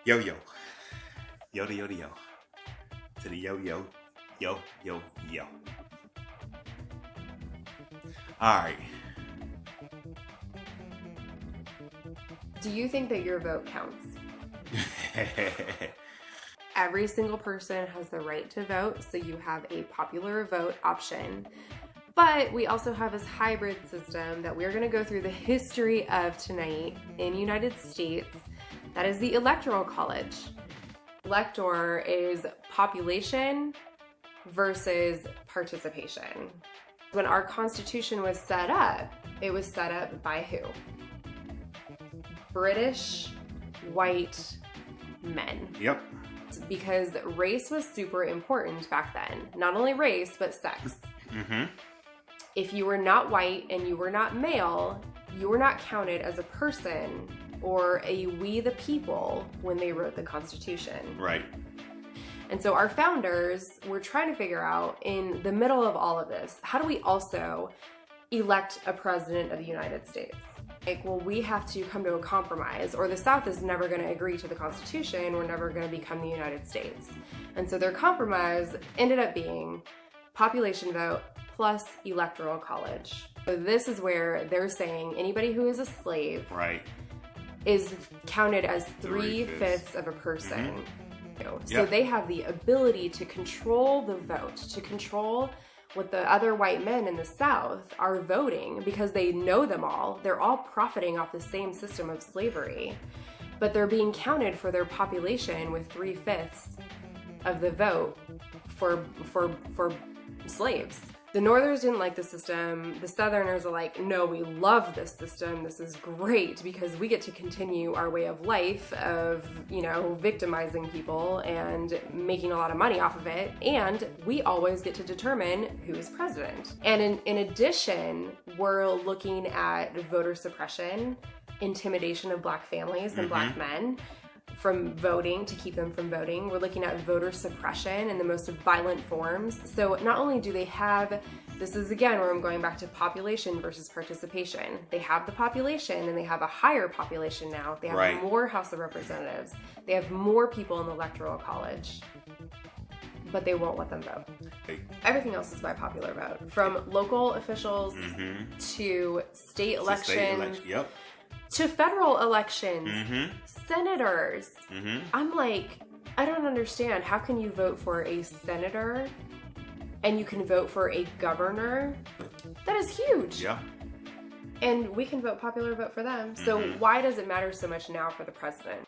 Yo, yo. Yo, yo, yo. To the yo, yo. Yo, yo, yo. Alright. Do you think that your vote counts? Every single person has the right to vote, so you have a popular vote option. But we also have this hybrid system that we're going to go through the history of tonight in the United States. That is the Electoral College. Elector is population versus participation. When our Constitution was set up, it was set up by who? British white men. Yep. Because race was super important back then. Not only race, but sex. Mm-hmm. If you were not white and you were not male, you were not counted as a person or a we the people when they wrote the Constitution. Right. And so our founders were trying to figure out, in the middle of all of this, how do we also elect a president of the United States? Like, well, we have to come to a compromise, or the South is never going to agree to the Constitution. We're never going to become the United States. And so their compromise ended up being population vote plus electoral college. So this is where they're saying anybody who is a slave is counted as 3/5 of a person. Mm-hmm. So they have the ability to control the vote, to control what the other white men in the South are voting, because they know them all. They're all profiting off the same system of slavery, but they're being counted for their population with 3/5 of the vote for slaves. The Northerners didn't like the system. The Southerners are like, no, we love this system. This is great because we get to continue our way of life of, victimizing people and making a lot of money off of it. And we always get to determine who's president. And in addition, we're looking at voter suppression, intimidation of Black families and Black men from voting, to keep them from voting. We're looking at voter suppression in the most violent forms. So not only do they have, this is again where I'm going back to population versus participation. They have the population and they have a higher population now. They have more House of Representatives. They have more people in the Electoral College, but they won't let them vote. Everything else is by popular vote, from local officials to state elections. To federal elections, senators. I'm like, I don't understand. How can you vote for a senator and you can vote for a governor? That is huge. Yeah. And we can vote popular vote for them. So why does it matter so much now for the president?